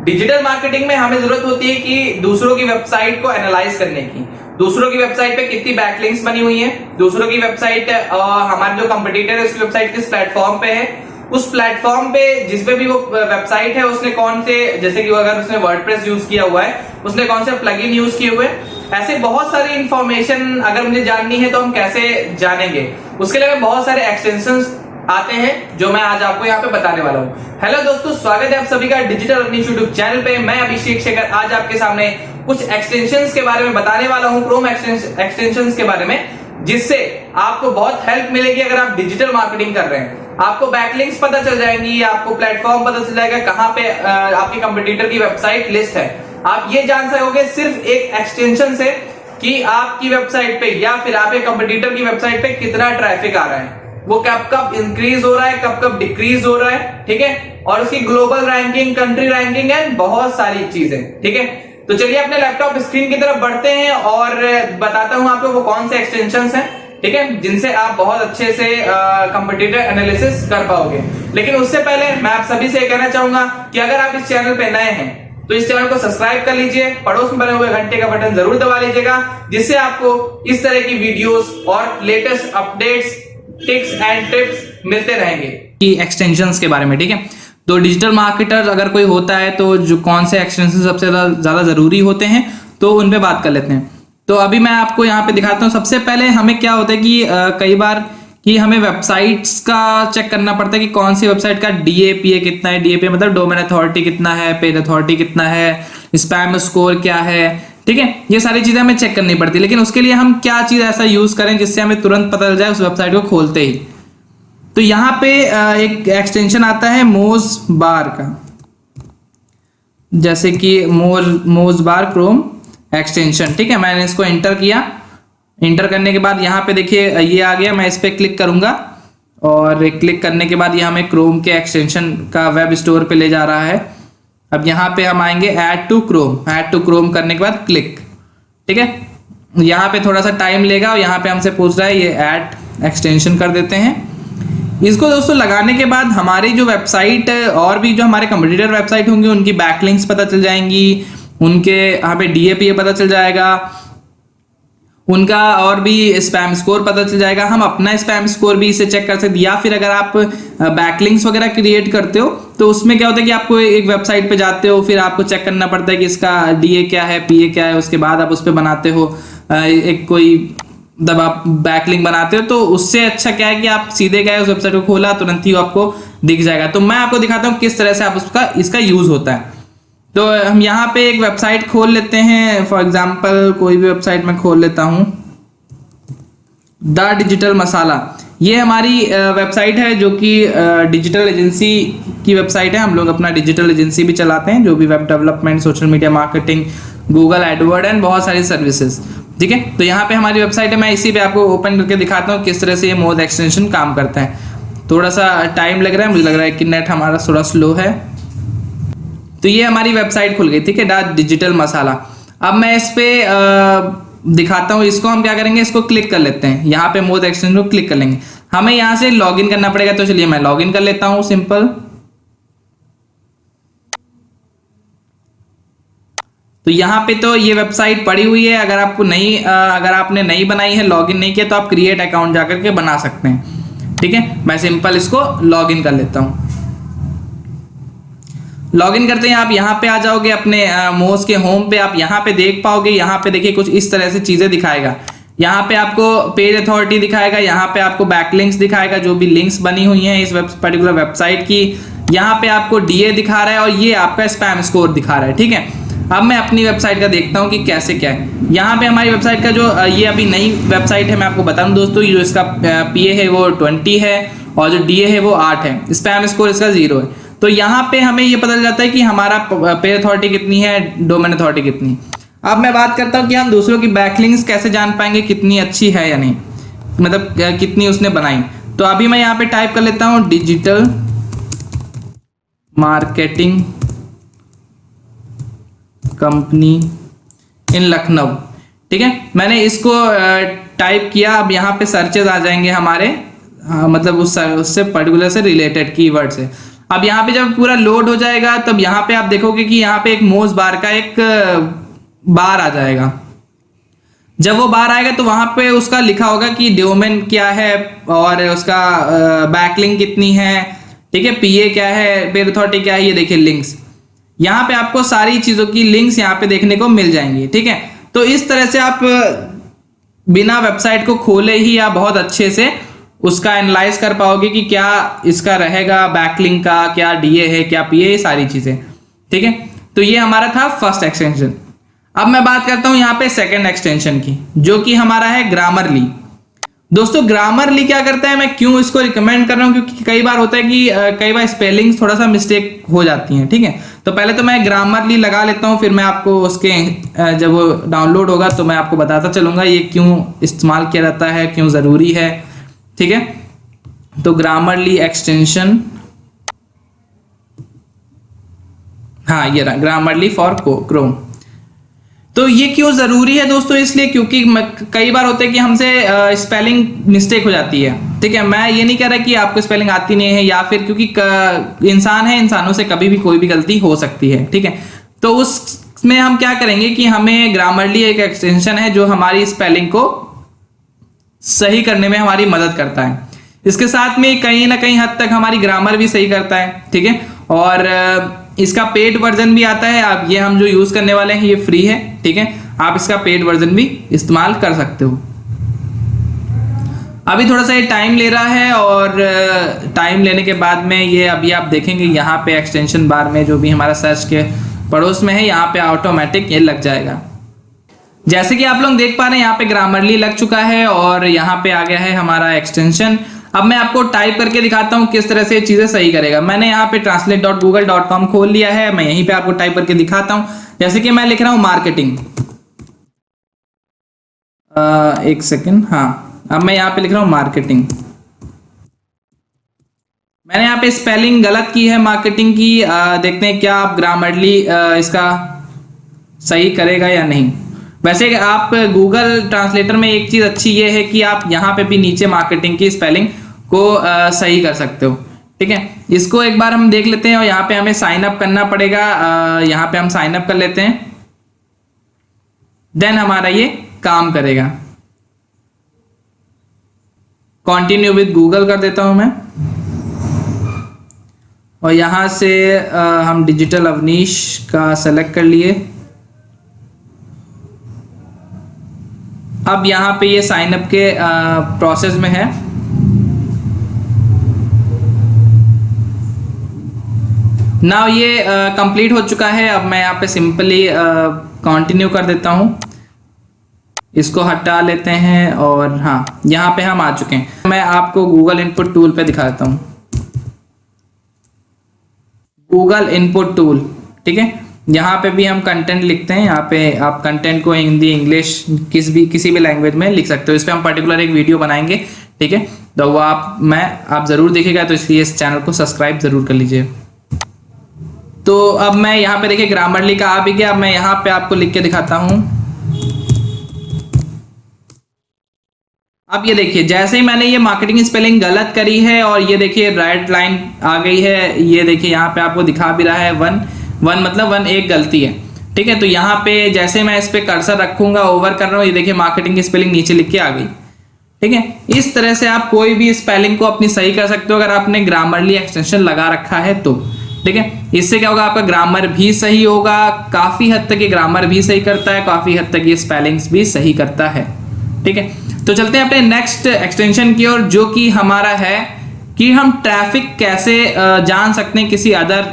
Digital marketing में हमें जरूरत होती है कि दूसरों की वेबसाइट को एनालाइज करने की, दूसरों की वेबसाइट पे कितनी बैकलिंक्स बनी हुई है, दूसरों की वेबसाइट हमारे जो कंपटीटर है उसकी वेबसाइट किस प्लेटफॉर्म पे है, उस प्लेटफॉर्म पे जिस पे भी वो वेबसाइट है उसने कौन से, जैसे कि अगर उसने वर्डप्रेस यूज किया हुआ है उसने कौन से प्लगइन यूज किए हुए, ऐसे बहुत सारी इंफॉर्मेशन अगर मुझे जाननी है तो हम कैसे जानेंगे। उसके लिए बहुत सारे एक्सटेंशंस आते हैं जो मैं आज आपको यहाँ पे बताने वाला हूँ। हेलो दोस्तों, स्वागत है आप सभी का डिजिटल अर्निंग यूट्यूब चैनल पे। मैं अभिषेक शेखर आज आपके सामने कुछ एक्सटेंशंस के बारे में बताने वाला हूँ, क्रोम एक्सटेंशंस के बारे में, जिससे आपको बहुत हेल्प मिलेगी अगर आप डिजिटल मार्केटिंग कर रहे हैं। आपको बैकलिंक्स पता चल जाएंगी, आपको प्लेटफॉर्म पता चल जाएगा कहाँ पे आपकी कंपटीटर की वेबसाइट लिस्ट है। आप ये जान सकोगे सिर्फ एक एक्सटेंशन से कि आपकी वेबसाइट पे या फिर आपके कंपटीटर की वेबसाइट पे कितना ट्रैफिक आ रहा है, वो कब कब इंक्रीज हो रहा है, कब कब डिक्रीज हो रहा है, ठीक है, और उसकी global ranking, country ranking and बहुत सारी चीजें, ठीक है। तो चलिए अपने लैपटॉप स्क्रीन की तरफ बढ़ते हैं और बताता हूं आपको वो कौन से एक्सटेंशंस हैं, ठीक है, जिनसे आप बहुत अच्छे से कंपटीटर एनालिसिस कर पाओगे। लेकिन उससे पहले मैं आप सभी से कहना चाहूंगा कि अगर आप इस चैनल पे नए हैं तो इस चैनल को सब्सक्राइब कर लीजिए, पड़ोस में बने हुए घंटे का बटन जरूर दबा लीजिएगा, जिससे आपको इस तरह की वीडियोस और latest updates, tips and tips मिलते रहेंगे कि एक्सटेंशंस के बारे में, ठीक है। तो डिजिटल मार्केटर अगर कोई होता है तो जो कौन से एक्सटेंशन सबसे ज्यादा जरूरी होते हैं तो उन पे बात कर लेते हैं। तो अभी मैं आपको यहाँ पे दिखाता हूँ। सबसे पहले हमें क्या होता है कि कई बार कि हमें वेबसाइट्स का चेक करना पड़ता है कि कौन सी वेबसाइट का DAPA कितना है। DAPA मतलब डोमेन अथॉरिटी कितना है, पेज अथॉरिटी कितना है, स्पैम स्कोर क्या है, ठीक है। ये सारी चीजें हमें चेक करनी पड़ती है। लेकिन उसके लिए हम क्या चीज ऐसा यूज करें जिससे हमें तुरंत पता चल जाए उस वेबसाइट को खोलते ही। तो यहाँ पे एक एक्सटेंशन आता है मोज बार का, जैसे कि मोज बार क्रोम एक्सटेंशन, ठीक है। मैंने इसको एंटर किया, एंटर करने के बाद यहाँ पे देखिए ये आ गया। मैं इस पर क्लिक करूंगा और क्लिक करने के बाद ये हमें क्रोम के एक्सटेंशन का वेब स्टोर पे ले जा रहा है। अब यहाँ पे हम आएंगे ऐड टू क्रोम करने के बाद क्लिक, ठीक है। यहाँ पे थोड़ा सा टाइम लेगा और यहाँ पे हमसे पूछ रहा है, ये ऐड एक्सटेंशन कर देते हैं। इसको दोस्तों लगाने के बाद हमारी जो वेबसाइट और भी जो हमारे कंपटीटर वेबसाइट होंगे उनकी बैकलिंक्स पता चल जाएंगी, उनके यहाँ पे DAPA पता चल जाएगा, उनका और भी स्पैम स्कोर पता चल जाएगा। हम अपना स्पैम स्कोर भी इसे चेक कर सकते हैं। या फिर अगर आप बैकलिंक्स वगैरह क्रिएट करते हो तो उसमें क्या होता है कि आपको एक वेबसाइट पे जाते हो, फिर आपको चेक करना पड़ता है कि इसका DA क्या है, PA क्या है, उसके बाद आप उस पर बनाते हो एक कोई जब आप बैकलिंक बनाते हो। तो उससे अच्छा क्या है कि आप सीधे गए उस वेबसाइट को खोला, तुरंत ही आपको दिख जाएगा। तो मैं आपको दिखाता हूँ किस तरह से आप इसका यूज होता है। तो हम यहाँ पे एक वेबसाइट खोल लेते हैं। फॉर एग्जांपल कोई भी वेबसाइट में खोल लेता हूँ, द डिजिटल मसाला। ये हमारी वेबसाइट है जो कि डिजिटल एजेंसी की वेबसाइट है। हम लोग अपना डिजिटल एजेंसी भी चलाते हैं, जो भी web development, social media marketing, Google Edward and बहुत सारी सर्विसेज, ठीक है। तो यहाँ पे हमारी वेबसाइट है। मैं इसी पे आपको ओपन करके दिखाता हूँ किस तरह से ये मोज एक्सटेंशन काम करता है। थोड़ा सा टाइम लग रहा है, मुझे लग रहा है कि नेट हमारा थोड़ा स्लो है। तो ये हमारी वेबसाइट खुल गई, ठीक है, द डिजिटल मसाला। अब मैं इस पे दिखाता हूँ। इसको हम क्या करेंगे, इसको क्लिक कर लेते हैं। यहाँ पे मोज एक्सटेंशन को क्लिक कर लेंगे। हमें यहाँ से लॉगिन करना पड़ेगा, तो चलिए मैं लॉगिन कर लेता हूँ, सिंपल। तो यहाँ पे तो ये वेबसाइट पड़ी हुई है। अगर आपको अगर आपने नहीं बनाई है, लॉगिन नहीं किया, तो आप क्रिएट अकाउंट जाकर के बना सकते हैं, ठीक है। मैं सिंपल इसको लॉगिन कर लेता हूँ। लॉगिन करते हैं आप यहाँ पे आ जाओगे अपने मोज के होम पे। आप यहाँ पे देख पाओगे, यहाँ पे देखिए कुछ इस तरह से चीजें दिखाएगा। यहाँ पे आपको पेज अथॉरिटी दिखाएगा, यहाँ पे आपको बैकलिंक्स दिखाएगा, जो भी लिंक्स बनी हुई हैं इस पर्टिकुलर वेबसाइट की। यहाँ पे आपको DA दिखा रहा है और ये आपका स्पैम स्कोर दिखा रहा है, ठीक है। अब मैं अपनी वेबसाइट का देखता हूँ कि कैसे क्या है। यहाँ पे हमारी वेबसाइट का जो ये अभी नई वेबसाइट है, मैं आपको बता दूं दोस्तों, जो इसका PA है वो 20 है और जो DA है वो 8 है, स्पैम स्कोर इसका 0 है। तो यहाँ पे हमें ये पता चल जाता है कि हमारा पेज अथॉरिटी कितनी है, डोमेन अथॉरिटी कितनी। अब मैं बात करता हूँ कि हम दूसरों की बैकलिंक्स कैसे जान पाएंगे कितनी अच्छी है या नहीं, मतलब कितनी उसने बनाई। तो अभी मैं यहाँ पे टाइप कर लेता हूँ डिजिटल मार्केटिंग कंपनी इन लखनऊ, ठीक है। मैंने इसको टाइप किया। अब यहाँ पे सर्चेज आ जाएंगे हमारे, मतलब उससे पर्टिकुलर से रिलेटेड कीवर्ड से। अब यहाँ पे जब पूरा लोड हो जाएगा तब यहाँ पे आप देखोगे कि यहाँ पे एक मोज बार का एक बार आ जाएगा। जब वो बार आएगा तो वहां पे उसका लिखा होगा कि डोमेन क्या है और उसका बैकलिंक कितनी है, ठीक है, पीए क्या है, पेज अथॉरिटी क्या है, ये देखिए लिंक्स। यहाँ पे आपको सारी चीजों की लिंक्स यहाँ पे देखने को मिल जाएंगी, ठीक है। तो इस तरह से आप बिना वेबसाइट को खोले ही आप बहुत अच्छे से उसका एनालाइज कर पाओगे कि क्या इसका रहेगा बैकलिंक का, क्या डीए है, क्या पीए, सारी चीजें, ठीक है। तो ये हमारा था फर्स्ट एक्सटेंशन। अब मैं बात करता हूं यहाँ पे सेकंड एक्सटेंशन की, जो कि हमारा है ग्रामरली। दोस्तों ग्रामरली क्या करता है, मैं क्यों इसको रिकमेंड कर रहा हूं, क्योंकि कई बार होता है कि कई बार स्पेलिंग थोड़ा सा मिस्टेक हो जाती है, ठीक है। तो पहले तो मैं ग्रामरली लगा लेता हूं, फिर मैं आपको उसके जब वो डाउनलोड होगा तो मैं आपको बताता चलूंगा ये क्यों इस्तेमाल किया जाता है, क्यों जरूरी है, ठीक है। तो ग्रामरली एक्सटेंशन, हाँ ये रहा ग्रामरली फॉर क्रोम। तो ये क्यों जरूरी है दोस्तों, इसलिए क्योंकि कई बार होता है कि हमसे स्पेलिंग मिस्टेक हो जाती है, ठीक है। मैं ये नहीं कह रहा कि आपको स्पेलिंग आती नहीं है, या फिर क्योंकि इंसान है, इंसानों से कभी भी कोई भी गलती हो सकती है, ठीक है। तो उसमें हम क्या करेंगे कि हमें ग्रामरली एक एक्सटेंशन है जो हमारी स्पेलिंग को सही करने में हमारी मदद करता है। इसके साथ में कहीं ना कहीं हद तक हमारी ग्रामर भी सही करता है, ठीक है। और इसका पेड वर्जन भी आता है। आप ये हम जो यूज करने वाले हैं ये फ्री है, ठीक है। आप इसका पेड वर्जन भी इस्तेमाल कर सकते हो। अभी थोड़ा सा ये टाइम ले रहा है, और टाइम लेने के बाद में ये अभी आप देखेंगे यहाँ पे एक्सटेंशन बार में जो भी हमारा सर्च के पड़ोस में है, यहाँ पे ऑटोमेटिक ये लग जाएगा। जैसे कि आप लोग देख पा रहे हैं यहाँ पे ग्रामरली लग चुका है और यहाँ पे आ गया है हमारा एक्सटेंशन। अब मैं आपको टाइप करके दिखाता हूँ किस तरह से चीजें सही करेगा। मैंने यहाँ पे translate.google.com खोल लिया है, मैं यहीं पे आपको टाइप करके दिखाता हूँ। जैसे कि मैं लिख रहा हूँ मार्केटिंग, एक सेकेंड, हाँ अब मैं यहाँ पे लिख रहा हूँ मार्केटिंग। मैंने यहाँ पे स्पेलिंग गलत की है मार्केटिंग की, देखते हैं क्या आप ग्रामरली इसका सही करेगा या नहीं। वैसे आप गूगल ट्रांसलेटर में एक चीज अच्छी ये है कि आप यहाँ पे भी नीचे मार्केटिंग की स्पेलिंग को सही कर सकते हो, ठीक है। इसको एक बार हम देख लेते हैं, और यहाँ पे हमें साइन अप करना पड़ेगा। यहाँ पे हम साइन अप कर लेते हैं, देन हमारा ये काम करेगा। कंटिन्यू विद गूगल कर देता हूं मैं, और यहां से हम डिजिटल अवनीश का सेलेक्ट कर लिए। अब यहाँ पे ये साइन अप के प्रोसेस में है। नाउ ये कंप्लीट हो चुका है। अब मैं यहाँ पे सिंपली कंटिन्यू कर देता हूँ, इसको हटा लेते हैं, और हाँ यहाँ पे हम आ चुके हैं। मैं आपको गूगल इनपुट टूल पे दिखा देता हूँ, गूगल इनपुट टूल, ठीक है। यहाँ पे भी हम कंटेंट लिखते हैं। यहाँ पे आप कंटेंट को हिंदी, इंग्लिश, किसी भी लैंग्वेज में लिख सकते हो। इस पे हम पर्टिकुलर एक वीडियो बनाएंगे, ठीक है। तो वो आप जरूर देखिएगा, तो इसलिए इस चैनल को सब्सक्राइब जरूर कर लीजिए। तो अब मैं यहाँ पे देखिए ग्रामरली का आ भी गया। अब मैं यहाँ पे आपको लिख के दिखाता हूँ। अब ये देखिए, जैसे ही मैंने ये मार्केटिंग स्पेलिंग गलत करी है, और ये देखिए रेड लाइन आ गई है। ये देखिए यहाँ पे आपको दिखा भी रहा है वन मतलब वन एक गलती है, ठीक है। तो यहाँ पे जैसे मैं इस पे कर्सर रखूंगा, ओवर कर रहा हूँ, ये देखिए मार्केटिंग की स्पेलिंग नीचे लिख के आ गई, ठीक है। इस तरह से आप कोई भी स्पेलिंग को अपनी सही कर सकते हो अगर आपने ग्रामरली एक्सटेंशन लगा रखा है तो, ठीक है। इससे क्या होगा, आपका ग्रामर भी सही होगा। काफी हद तक ये ग्रामर भी सही करता है, काफी हद तक ये स्पेलिंग्स भी सही करता है, ठीक है। तो चलते हैं अपने नेक्स्ट एक्सटेंशन की ओर, जो कि हमारा है कि हम ट्रैफिक कैसे जान सकते हैं किसी अदर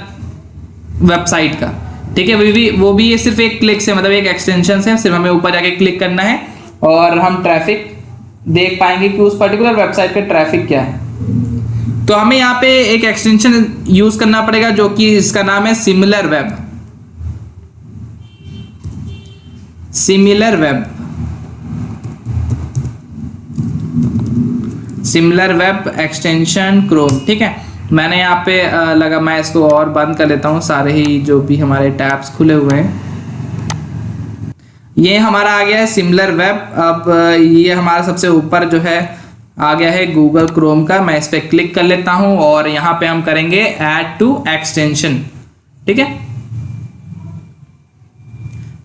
वेबसाइट का, ठीक है। वो भी ये सिर्फ एक क्लिक से, मतलब एक एक्सटेंशन से सिर्फ हमें ऊपर जाके क्लिक करना है और हम ट्रैफिक देख पाएंगे कि उस पर्टिकुलर वेबसाइट पे ट्रैफिक क्या है। तो हमें यहाँ पे एक एक्सटेंशन यूज करना पड़ेगा, जो कि इसका नाम है similar web. Similar web extension Chrome, ठीक है। मैंने यहाँ पे लगा, मैं इसको और बंद कर लेता हूँ, सारे ही जो भी हमारे टैब्स खुले हुए हैं। ये हमारा आ गया है सिमिलर वेब। अब ये हमारा सबसे ऊपर जो है आ गया है गूगल क्रोम का। मैं इस पर क्लिक कर लेता हूं और यहां पे हम करेंगे ऐड टू एक्सटेंशन। ठीक है,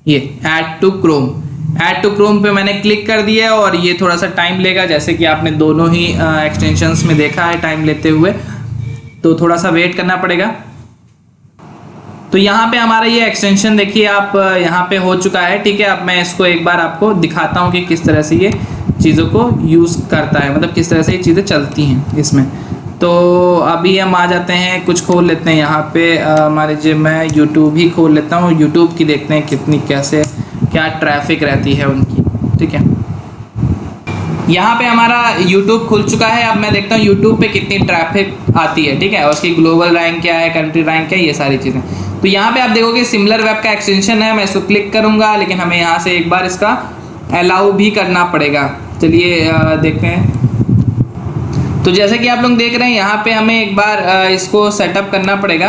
ये add to Chrome, add to Chrome पे मैंने क्लिक कर दिया और ये थोड़ा सा टाइम लेगा, जैसे कि आपने दोनों ही एक्सटेंशंस में देखा है टाइम लेते हुए, तो थोड़ा सा वेट करना पड़ेगा। तो यहाँ पे हमारा ये एक्सटेंशन देखिए आप यहाँ पे हो चुका है। ठीक है, अब मैं इसको एक बार आपको दिखाता हूँ कि किस तरह से ये चीज़ों को यूज़ करता है, मतलब किस तरह से ये चीज़ें चलती हैं इसमें। तो अभी हम आ जाते हैं, कुछ खोल लेते हैं यहाँ पे हमारे जो, मैं यूट्यूब ही खोल लेता हूँ, यूट्यूब की देखते हैं कितनी कैसे क्या ट्रैफिक रहती है उनकी। ठीक है, यहाँ पे हमारा YouTube खुल चुका है। अब मैं देखता हूँ YouTube पे कितनी ट्रैफिक आती है। ठीक है, और उसकी ग्लोबल रैंक क्या है, कंट्री रैंक क्या है, ये सारी चीज़ें। तो यहाँ पे आप देखोगे सिमिलर वेब का एक्सटेंशन है, मैं इसको क्लिक करूँगा, लेकिन हमें यहाँ से एक बार इसका अलाउ भी करना पड़ेगा। चलिए देखते हैं। तो जैसे कि आप लोग देख रहे हैं यहाँ पे हमें एक बार इसको सेटअप करना पड़ेगा।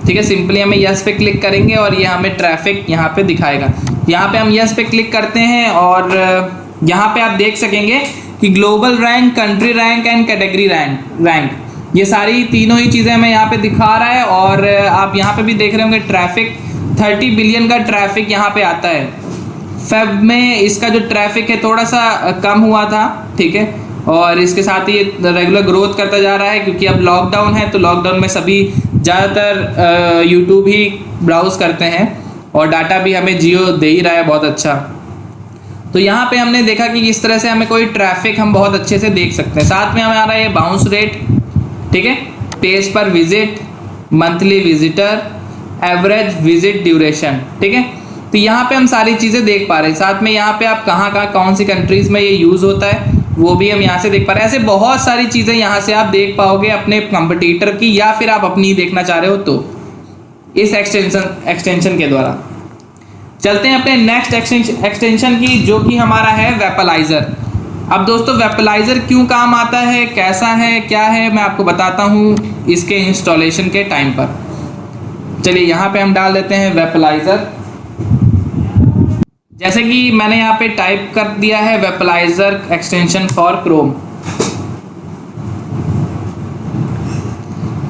ठीक है, सिंपली हमें यस पे क्लिक करेंगे और ये हमें ट्रैफिक यहाँ पे दिखाएगा। यहाँ पे हम यस पे क्लिक करते हैं और यहाँ पे आप देख सकेंगे कि global rank, country rank and category rank ये सारी तीनों ही चीज़ें हमें यहाँ पे दिखा रहा है। और आप यहाँ पे भी देख रहे होंगे ट्रैफिक 30 बिलियन का ट्रैफिक यहाँ पे आता है। फेब में इसका जो ट्रैफिक है थोड़ा सा कम हुआ था। ठीक है, और इसके साथ ही रेगुलर ग्रोथ करता जा रहा है, क्योंकि अब लॉकडाउन है, तो लॉकडाउन में सभी ज़्यादातर यूट्यूब ही ब्राउज करते हैं और डाटा भी हमें जियो दे ही रहा है बहुत अच्छा। तो यहाँ पे हमने देखा कि इस तरह से हमें कोई ट्रैफिक हम बहुत अच्छे से देख सकते हैं। साथ में हमारा ये बाउंस रेट, ठीक है, पेज पर visit, monthly visitor, average visit duration. ठीक है, तो यहाँ पे हम सारी चीज़ें देख पा रहे हैं। साथ में यहाँ पे आप कहाँ कौन सी कंट्रीज़ में ये यूज़ होता है वो भी हम यहाँ से देख पा रहे हैं। ऐसे बहुत सारी चीज़ें यहाँ से आप देख पाओगे अपने कंपटीटर की, या फिर आप अपनी देखना चाह रहे हो तो इस एक्सटेंशन के द्वारा। चलते हैं अपने नेक्स्ट एक्सटेंशन की, जो कि हमारा है वेपलाइजर। अब दोस्तों वेपलाइजर क्यों काम आता है, कैसा है, क्या है, मैं आपको बताता हूँ इसके इंस्टॉलेशन के टाइम पर। चलिए यहाँ पे हम डाल देते हैं वेपलाइजर। जैसे कि मैंने यहाँ पे टाइप कर दिया है वेपलाइजर एक्सटेंशन फॉर क्रोम,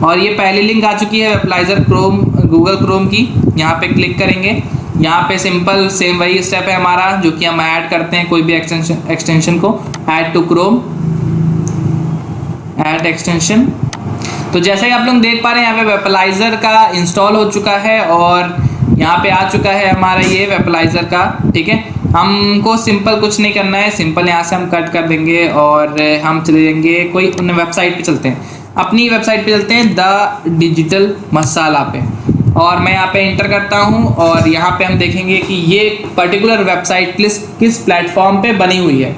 और ये पहली लिंक आ चुकी है वेपलाइजर क्रोम, गूगल क्रोम की। यहाँ पे क्लिक करेंगे, यहाँ पे सिंपल सेम वही स्टेप है हमारा, जो कि हम ऐड करते हैं कोई भी एक्सटेंशन को, add to Chrome, add extension. तो जैसे ही आप लोग देख पा रहे हैं यहाँ पे वेपलाइजर का इंस्टॉल हो चुका है और यहाँ पे आ चुका है हमारा ये वेपलाइजर का। ठीक है, हमको सिंपल कुछ नहीं करना है, सिंपल यहाँ से हम कट कर देंगे और हम चले जाएंगे कोई उन वेबसाइट पे, चलते हैं अपनी वेबसाइट पे, चलते हैं द डिजिटल मसाला पे, और मैं यहाँ पे इंटर करता हूँ और यहाँ पे हम देखेंगे कि ये पर्टिकुलर वेबसाइट किस प्लेटफॉर्म पे बनी हुई है।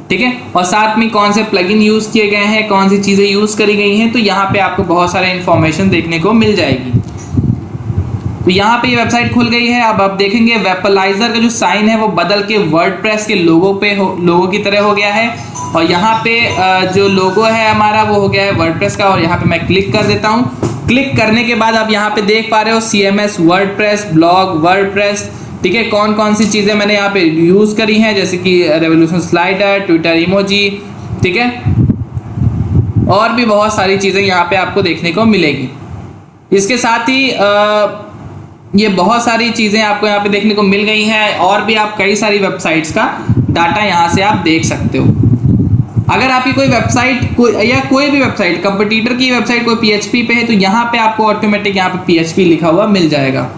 ठीक है, और साथ में कौन से प्लगइन यूज़ किए गए हैं, कौन सी चीज़ें यूज़ करी गई हैं, तो यहाँ पे आपको बहुत सारे इन्फॉर्मेशन देखने को मिल जाएगी। तो यहाँ पे ये वेबसाइट खुल गई है। अब आप देखेंगे वेपलाइजर का जो साइन है वो बदल के वर्डप्रेस के लोगो की तरह हो गया है, और यहाँ पे जो लोगो है हमारा वो हो गया है वर्डप्रेस का, और यहाँ पे मैं क्लिक कर देता हूँ। क्लिक करने के बाद आप यहाँ पे देख पा रहे हो CMS, वर्डप्रेस, ब्लॉग, वर्डप्रेस। ठीक है, कौन कौन सी चीज़ें मैंने यहाँ पे यूज़ करी हैं, जैसे कि रेवोल्यूशन स्लाइडर, ट्विटर इमोजी। ठीक है, और भी बहुत सारी चीज़ें यहाँ पे आपको देखने को मिलेगी। इसके साथ ही ये बहुत सारी चीज़ें आपको यहाँ पे देखने को मिल गई हैं, और भी आप कई सारी वेबसाइट्स का डाटा यहाँ से आप देख सकते हो। अगर आपकी कोई वेबसाइट या कोई भी वेबसाइट, कंपटीटर की वेबसाइट कोई PHP पे है, तो यहाँ पे आपको ऑटोमेटिक यहाँ पे PHP लिखा हुआ मिल जाएगा।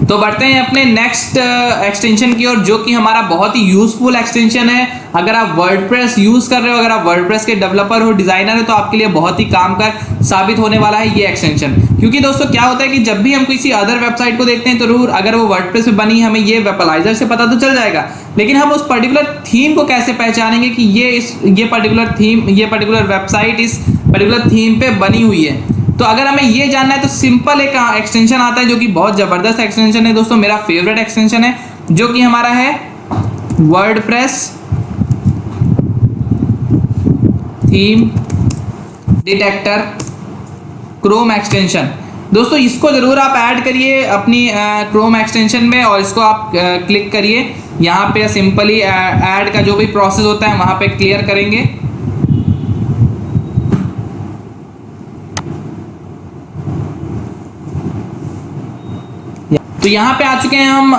तो बढ़ते हैं अपने नेक्स्ट एक्सटेंशन की ओर, जो कि हमारा बहुत ही यूजफुल एक्सटेंशन है। अगर आप वर्डप्रेस यूज कर रहे हो, अगर आप वर्डप्रेस के डेवलपर हो, डिजाइनर है, तो आपके लिए बहुत ही काम का साबित होने वाला है ये एक्सटेंशन। क्योंकि दोस्तों क्या होता है कि जब भी हम किसी अदर वेबसाइट को देखते हैं तो जरूर अगर वो वर्डप्रेस पे बनी, हमें ये वेपलाइजर से पता तो चल जाएगा, लेकिन हम उस पर्टिकुलर थीम को कैसे पहचानेंगे कि ये पर्टिकुलर वेबसाइट इस पर्टिकुलर थीम पे बनी हुई है। तो अगर हमें ये जानना है तो सिंपल एक एक्सटेंशन आता है, जो कि बहुत जबरदस्त एक्सटेंशन है दोस्तों, मेरा फेवरेट एक्सटेंशन है, जो कि हमारा है WordPress theme detector Chrome extension. दोस्तों इसको जरूर आप ऐड करिए अपनी क्रोम एक्सटेंशन में, और इसको आप क्लिक करिए। यहाँ पे सिंपली ऐड का जो भी प्रोसेस होता है वहाँ पे क्लियर करेंगे। तो यहाँ पे आ चुके हैं हम।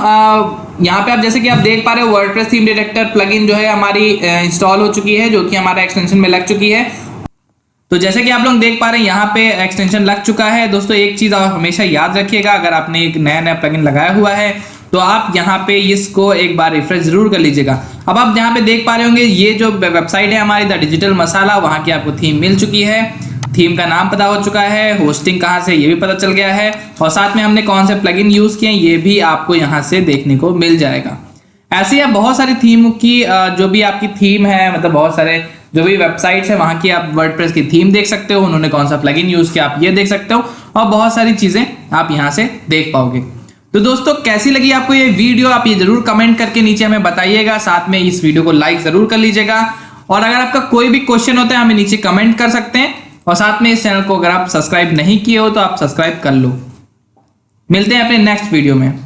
यहाँ पे आप जैसे कि आप देख पा रहे हो वर्डप्रेस थीम डिटेक्टर प्लगइन जो है हमारी इंस्टॉल हो चुकी है, जो कि हमारा एक्सटेंशन में लग चुकी है। तो जैसे कि आप लोग देख पा रहे हैं यहाँ पे एक्सटेंशन लग चुका है। दोस्तों एक चीज आप हमेशा याद रखिएगा, अगर आपने एक नया प्लगइन लगाया हुआ है तो आप यहाँ पे इसको एक बार रिफ्रेश जरूर कर लीजिएगा। अब आप यहाँ पे देख पा रहे होंगे ये जो वेबसाइट है हमारी द डिजिटल मसाला, वहाँ की आपको थीम मिल चुकी है, थीम का नाम पता हो चुका है, होस्टिंग कहाँ से ये भी पता चल गया है, और साथ में हमने कौन से प्लगइन यूज किए ये भी आपको यहाँ से देखने को मिल जाएगा। ऐसी आप बहुत सारी थीम की जो भी आपकी थीम है, मतलब बहुत सारे जो भी वेबसाइट्स है वहां की आप वर्डप्रेस की थीम देख सकते हो, उन्होंने कौन सा प्लगइन यूज किया आप ये देख सकते हो, और बहुत सारी चीजें आप यहां से देख पाओगे। तो दोस्तों कैसी लगी आपको ये वीडियो, आप ये जरूर कमेंट करके नीचे हमें बताइएगा, साथ में इस वीडियो को लाइक जरूर कर लीजिएगा, और अगर आपका कोई भी क्वेश्चन होता है हमें नीचे कमेंट कर सकते हैं, और साथ में इस चैनल को अगर आप सब्सक्राइब नहीं किए हो तो आप सब्सक्राइब कर लो। मिलते हैं अपने नेक्स्ट वीडियो में।